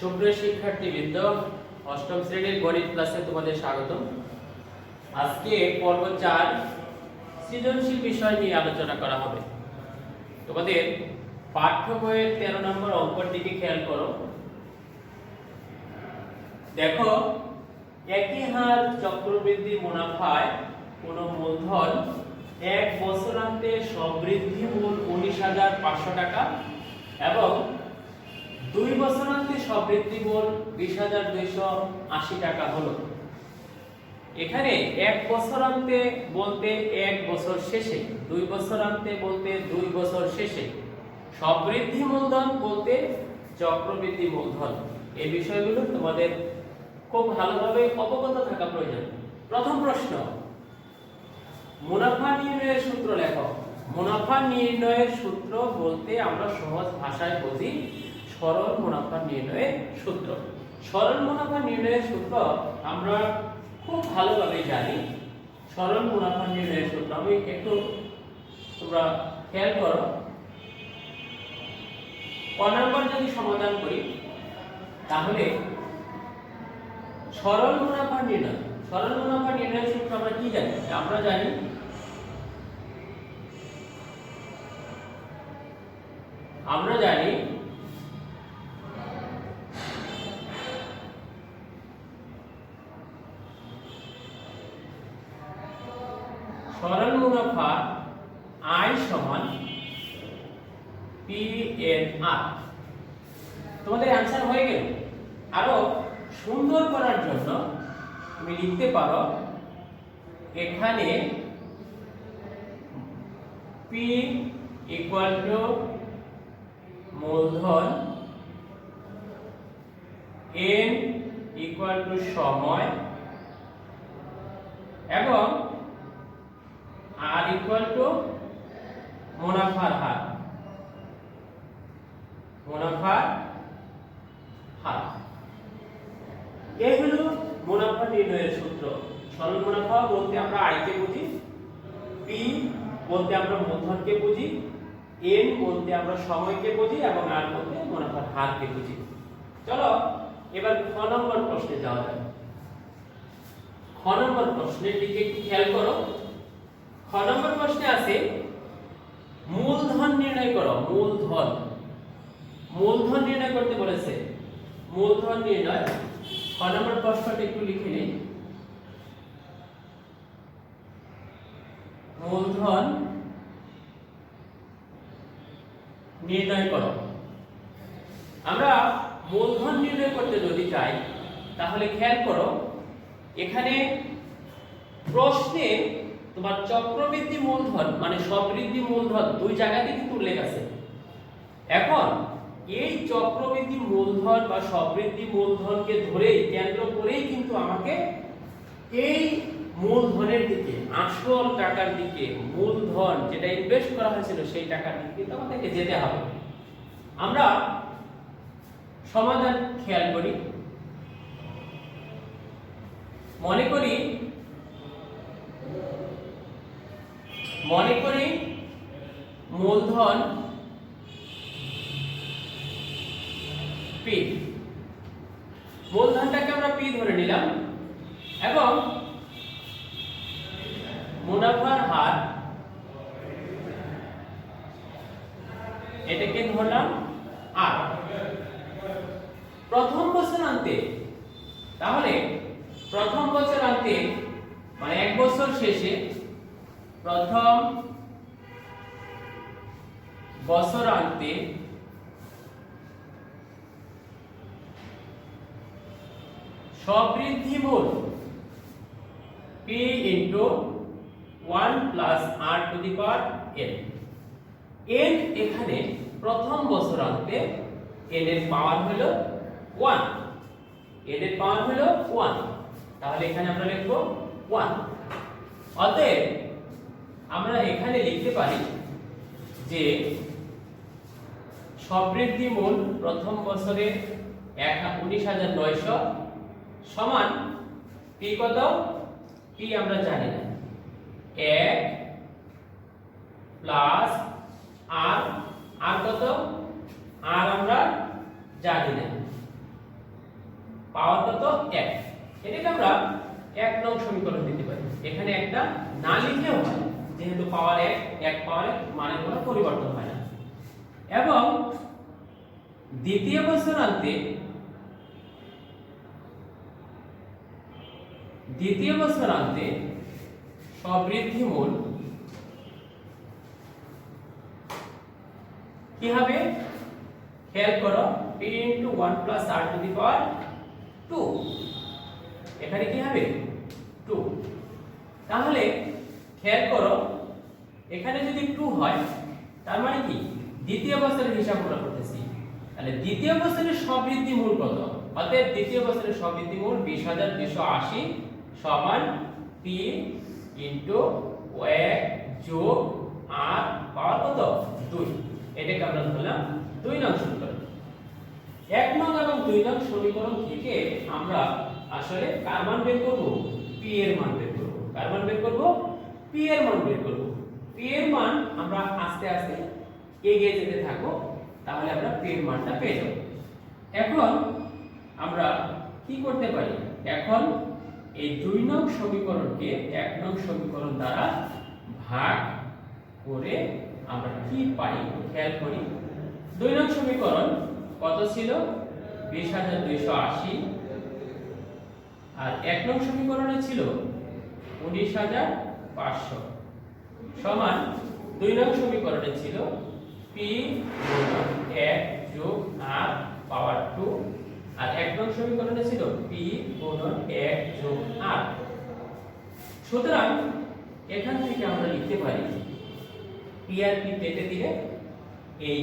সুপ্রিয় শিক্ষার্থীবৃন্দ, অষ্টম শ্রেণীর গণিত ক্লাসে তোমাদের স্বাগতম। আজকে পর্ব 4 সৃজনশীল বিষয় নিয়ে আলোচনা করা হবে। তোমাদের পাঠ্য বইয়ের 13 নম্বর অঙ্কের দিকে খেয়াল করো। দেখো, একই হার চক্রবৃদ্ধি মুনাফায় কোন মূলধন 1 বছরান্তে সমৃদ্ধি মূল 19,500 টাকা এবং 2 বছরান্তে সমৃদ্ধি মূল 20,280 টাকা হলো। এখানে 1 বছরান্তে বলতে 1 বছর শেষে, 2 বছরান্তে বলতে 2 বছর শেষে, সমৃদ্ধি মূলধন বলতে চক্রবৃদ্ধি মূলধন। এই বিষয়গুলো তোমাদের খুব ভালোভাবে অবগত থাকা প্রয়োজন। প্রথম প্রশ্ন, মুনাফা নির্ণয়ের সূত্র লেখো। মুনাফা নির্ণয়ের সূত্র বলতে আমরা সহজ ভাষায় বুঝি সরল মুনাফা নির্ণয়ের সূত্র। সরল মুনাফা নির্ণয়ের সূত্র আমরা খুব ভালোভাবে জানি। সরল মুনাফা নির্ণয়ের সূত্র আমি একটু তোমরা খেয়াল করো। ক নাম্বার যদি সমাধান করি তাহলে সরল মুনাফা নির্ণয়, সরল মুনাফা নির্ণয়ের সূত্র আমরা কি জানি? আমরা জানি সরল মুনাফা I সমান PNR। তোমাদের आंसर হয়ে গেল। আরো সুন্দর করার জন্য তুমি লিখতে পারো এখানে P ইকুয়াল টু মূলধন, N ইকুয়াল টু সময় এবং R ইকুয়াল টু মুনাফার হার। মুনাফার হার এই হলো মুনাফা নির্ণয়ের সূত্র। সরল মুনাফা বলতে আমরা আয় কে বুঝি, P বলতে আমরা মূলধনকে বুঝি, N বলতে আমরা সময়কে বুঝি এবং R বলতে মুনাফার হারকে বুঝি। চলো এবার খ নম্বর প্রশ্নে যাওয়া যাক। খ নম্বর প্রশ্নের দিকে একটু খেয়াল করো। খ নম্বর প্রশ্নে আছে মূলধন নির্ণয় করো। মূলধন, মূলধন নির্ণয় করতে বলেছে। মূলধন নির্ণয় খ নম্বর প্রশ্নটা একটু লিখে নিই। মূলধন নির্ণয় করো। আমরা মূলধন নির্ণয় করতে যদি চাই তাহলে খেয়াল করো এখানে প্রশ্নে তোমার চক্রবৃদ্ধি মূলধন মানে সমৃদ্ধি মূলধন দুই জায়গাতে কিন্তু উল্লেখ আছে। এখন এই চক্রবৃদ্ধি মূলধন বা সমৃদ্ধি মূলধনকে ধরেই কেন্দ্র করেই কিন্তু আমাকে এই মূলধনের দিকে, আসল টাকার দিকে, মূলধন যেটা ইনভেস্ট করা হয়েছিল সেই টাকার দিকে কিন্তু আমাদেরকে যেতে হবে। আমরা সমাধান খেয়াল করি। মনে করি মূলধন P, মূলধনটাকে আমরা P ধরে নিলাম এবং মুনাফার হার এটাকে ধরলাম R। প্রথম বছরান্তে, তাহলে প্রথম বছরান্তে মানে 1 বছর শেষে, প্রথম বছরান্তে সমৃদ্ধি মূল P into 1 plus R to the power N। N এখানে প্রথম বছরান্তে N এর পাওয়ার হলো 1, N এর পাওয়ার হলো 1, তাহলে এখানে আমরা লিখব 1। অতএব আমরা এখানে লিখতে পারি যে সমৃদ্ধি মূল প্রথম বছরে 19,900 সমান P কত? P আমরা জানি না, 1 প্লাস R, R কত? R আমরা জানি না, এখানে একটা না লিখলেও হয়, যেহেতু পাওয়ার এক পাওয়ার মানে কোনো পরিবর্তন হয় না। এবং দ্বিতীয় বছরান্তে সবৃদ্ধিমূল কি হবে? খেয়াল করো, p * 1 + r⁴ 2, এখানে কি হবে 2। তাহলে খেয়াল করো, এখানে যদি 2 হয় তার মানে কি দ্বিতীয় বছরের হিসাব আমরা করতেছি। তাহলে দ্বিতীয় বছরের সবৃদ্ধিমূল কত? অতএব দ্বিতীয় বছরের সবৃদ্ধিমূল 20,280 সমান p * 1 + r পাওয়ার কত 2। এটাকে আমরা ধরলাম 2 নং সমীকরণ। 1 নং এবং 2 নং সমীকরণ থেকে আমরা আসলে কার মান বের করব? p এর মান বের করব। কার মান বের করব? p এর মান বের করব। p এর মান আমরা আস্তে আস্তে এগিয়ে যেতে থাকব, তাহলে আমরা p এর মানটা পেয়ে যাব। এখন আমরা কি করতে পারি? এখন এই 2 নং সমীকরণকে 1 নং সমীকরণ দ্বারা ভাগ করে আমরা কি পাই খেয়াল করি। 2 নং সমীকরণ কত ছিল? 20,280, আর 1 নং সমীকরণে ছিল 19,500 সমান 2 নং সমীকরণে ছিল p * 1 + r পাওয়ার 2, আর 1 নং সমীকরণে ছিল p * 1 + r। সুতরাং এখান থেকে আমরা লিখতে পারি p আর p কেটে দিলে এই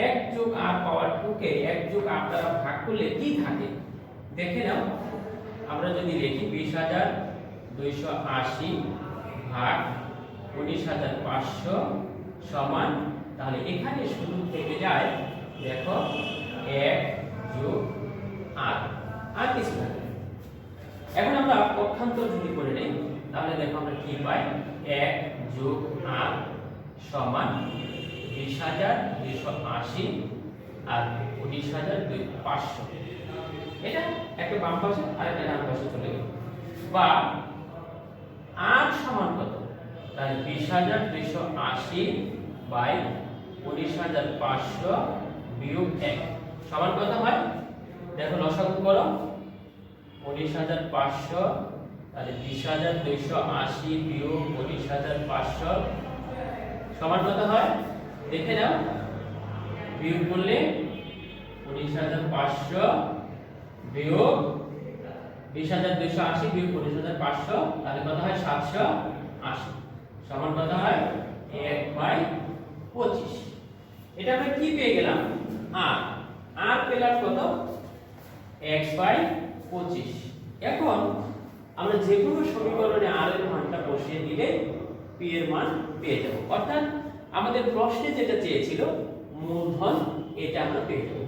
1 + r পাওয়ার 2 কে 1 + r দ্বারা ভাগ করলে কি থাকে দেখে নাও। আমরা যদি লিখি 20,280 ভাগ 19,500 সমান, তাহলে এখানে শুরু থেকে যায় দেখো 1 + r, আর কিছু না। এখন আমরা পক্ষান্তর যদি করে নেই তাহলে দেখো আমরা কি পাই? 1 + r সমান 20,280 আর 19,500। এটা একটা বাম পাশে আর একটা ডান পাশে চলে গেল। বা r সমান কত? তাহলে 20,280 বাই 19,500 বিয়োগ 1 সমান কত হয়? দেখো লসাগু করো। 19,500 তাহলে 20,280 বিয়োগ 19,500 সমান কত হয় দেখে নাও। বিয়োগ করলে 19,500 বিয়োগ 20,280 বিয়োগ 19,500 তাহলে কত হয়? 780 সমান কত হয়? 1/25। এটা আমরা কি পেয়ে গেলাম? r পেলাম কত? x/25। এখন আমরা যে কোনো সমীকরণে r এর মানটা বসিয়ে দিলে p এর মান পেয়ে যাব। অর্থাৎ আমাদের প্রশ্নে যেটা চেয়েছিল মূলধন, এটা আমরা পেয়ে যাব।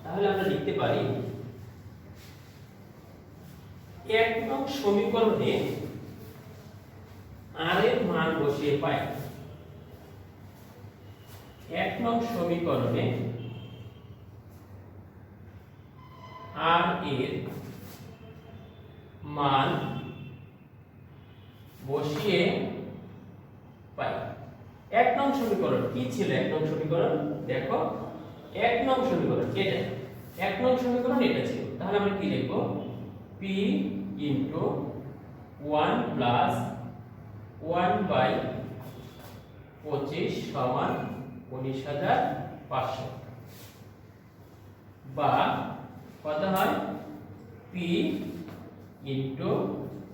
তাহলে আমরা লিখতে পারি 1 নং সমীকরণে r এর মান বসিয়ে পাই। 1 নং সমীকরণে r এর মান বসিয়ে পাই। 1 নং সমীকরণ কি ছিল? 1 নং সমীকরণ দেখো, 1 নং সমীকরণ এটা, 1 নং সমীকরণ এটা ছিল। তাহলে আমরা কি লিখব? p * 1 + 1/25 সমান 19,500। বা কত হয়? p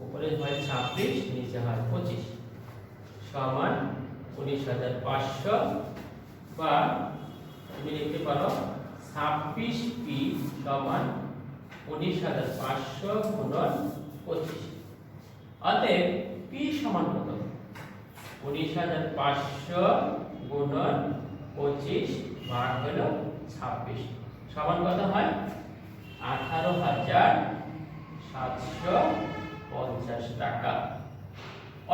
উপরে হয় 26 নিচে হয় 25 সমান 19,500। বা তুমি লিখতে পারো 26p সমান 19,500 গুণন 25। অতএব p সমান কত? 19,500 গুণন 25 ভাগ হলো 26 সমান কত হয়? 18,750 টাকা।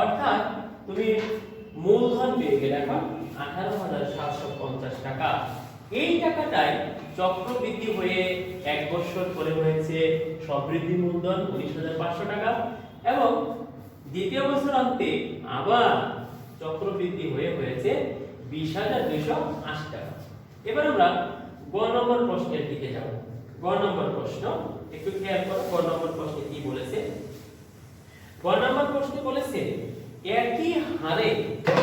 অর্থাৎ তুমি মূলধন পেয়ে গেলে এখন 18,750 টাকা। এই টাকাটাই চক্রবৃদ্ধি হয়ে 1 বছর পরে হয়েছে সবৃদ্ধি মূলধন 19,500 টাকা, এবং দ্বিতীয় বছরান্তে আবার চক্রবৃদ্ধি হয়েছে 20,280 টাকা। এবার আমরা গ নম্বর প্রশ্নের দিকে যাব। গ নম্বর প্রশ্ন একটু খেয়াল করো, গ নম্বর প্রশ্নে কি বলেছে। গ নম্বর প্রশ্নে বলেছে একই হারে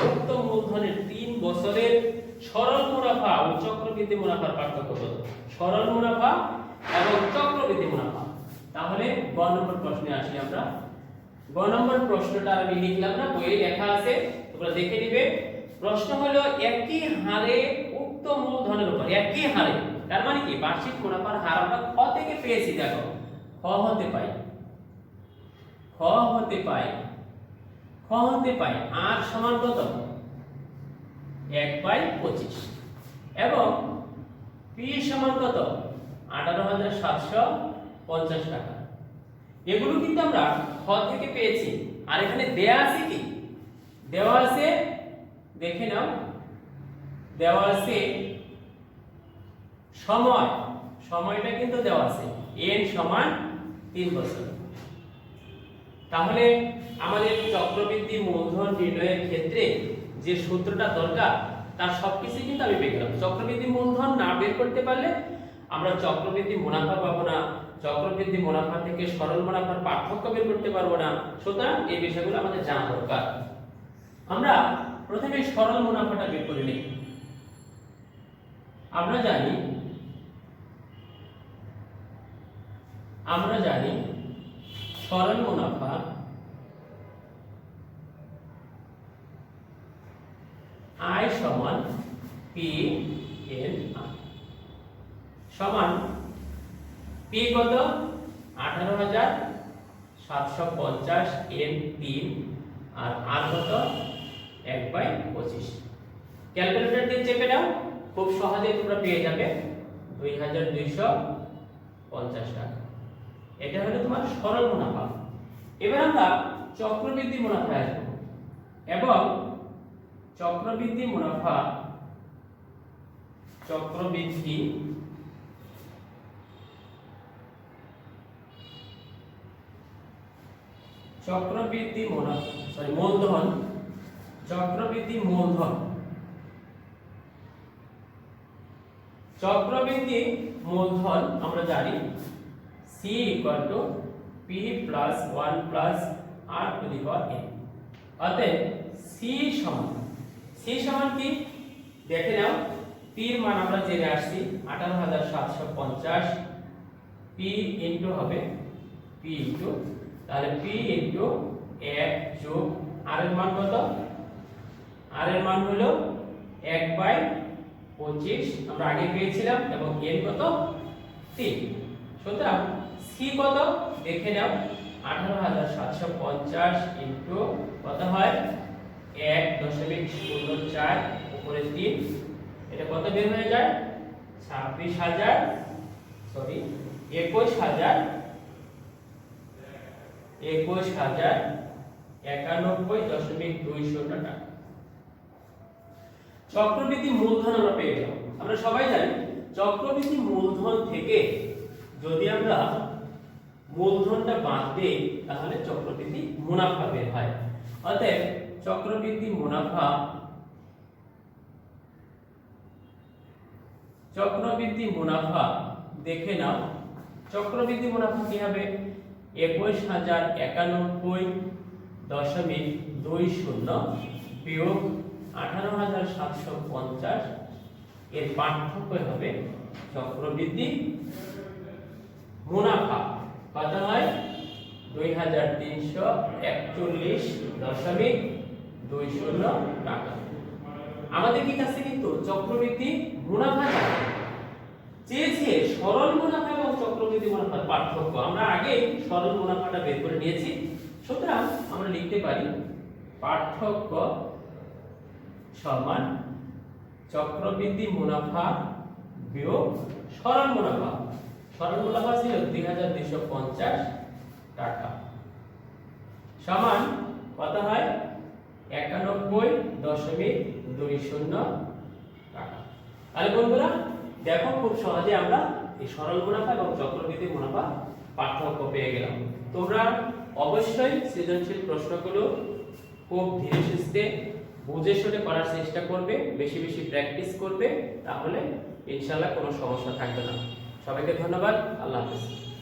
উক্ত মূলধনের 3 বছরের সরল মুনাফা ও চক্রবৃদ্ধি মুনাফার পার্থক্য কত। সরল মুনাফা এবং চক্রবৃদ্ধি মুনাফা। তাহলে গ নম্বর প্রশ্নে আসি আমরা। গ নম্বর প্রশ্নটা আমি লিখলাম না, বইয়ে লেখা আছে, তোমরা দেখে নিবে। প্রশ্ন হলো একই হারে উক্ত মূলধনের উপর, একই হারে তার মানে কি বার্ষিক মুনাফার হার আমরা খ থেকে পেয়েছি। দেখো খ হতে পাই আর সমান কত 1/25 এবং পি সমান কত 18,750 টাকা। এগুলো কিন্তু আমরা খ থেকে পেয়েছি। আর এখানে দেয়া আছে কি, দেওয়া আছে দেখে নাও, দেওয়া আছে সময়টা কিন্তু দেওয়া আছে n সমান 3 বছর। তাহলে আমাদের চক্রবৃদ্ধি মূলধন নির্ণয়ের ক্ষেত্রে যে সূত্রটা দরকার তার সবকিছু কিন্তু আমি পেয়ে গেলাম। চক্রবৃদ্ধি মূলধন না বের করতে পারলে আমরা চক্রবৃদ্ধি মুনাফা পাবো না, চক্রবৃদ্ধি মুনাফা থেকে সরল মুনাফার পার্থক্য বের করতে পারবো না। সুতরাং এই বিষয়গুলো আমাদের জানা দরকার। আমরা প্রথমে সরল মুনাফাটা বের করে নিই। আমরা জানি সরল মুনাফা আয় সমান পি এন আর সমান পি কত 18,750 এন 3 আর আর কত 1/25। ক্যালকুলেটর দিয়ে চেপে নাও, খুব সহজে তোমরা পেয়ে যাবে 2,250 টাকা। এটা হলো তোমার সরল মুনাফা। এবার আমরা চক্রবৃদ্ধি মুনাফায় আসবো এবং চক্রবৃদ্ধি মুনাফা চক্রবৃদ্ধি মূলধন আমরা জানি C = P + 1 + R to the power n। অতএব C সমান কি দেখে নাও, P এর মান আমরা জেনে আসছি 18,750, P ইনটু হবে P ইনটু, তাহলে P ইনটু 1 যোগ R এর মান কত, R এর মান হলো 1/25 আমরা আগে পেয়েছিলাম এবং n কত 3। সুতরাং C কত দেখে নাও 18,750 ইনটু কত হয় 1.04 উপরে 3, এটা কত বের হয়ে যায় 21,091.20 টাকা। চক্রবৃদ্ধি মূলধন আমরা পেয়ে গেলাম। আমরা সবাই জানি চক্রবৃদ্ধি মূলধন থেকে যদি আমরা মূলধনটা বাদ দেই তাহলে চক্রবৃদ্ধি মুনাফা বের হয়। অতএব চক্রবৃদ্ধি মুনাফা দেখে নাও, চক্রবৃদ্ধি মুনাফা কি হবে 21,091.20 বিয়োগ 18,750, এর পার্থক্য হবে চক্রবৃদ্ধি মুনাফা কত হয় 2,341.20 টাকা। আমাদের কি কাছে কিন্তু চক্রবৃদ্ধি মুনাফা চেয়েছে সরল মুনাফা এবং চক্রবৃদ্ধি মুনাফার পার্থক্য। আমরা আগে সরল মুনাফাটা বের করে নিয়েছি। সুতরাং আমরা লিখতে পারি পার্থক্য সমান চক্রবৃদ্ধি মুনাফা বিয়োগ সরল মুনাফা। সরল মুনাফা ছিল 2,250 টাকা সমান কত হয় 91.20 টাকা। তাহলে বন্ধুরা দেখো খুব সহজে আমরা এই সরল মুনাফা এবং চক্রবৃদ্ধি মুনাফা পার্থক্য পেয়ে গেলাম। তোমরা অবশ্যই সৃজনশীল প্রশ্নগুলো খুব ধীরে সুস্থে বুঝে শুনে করার চেষ্টা করবে, বেশি বেশি প্র্যাকটিস করবে, তাহলে ইনশাআল্লাহ কোনো সমস্যা থাকবে না। সবাইকে ধন্যবাদ। আল্লাহ হাফেজ।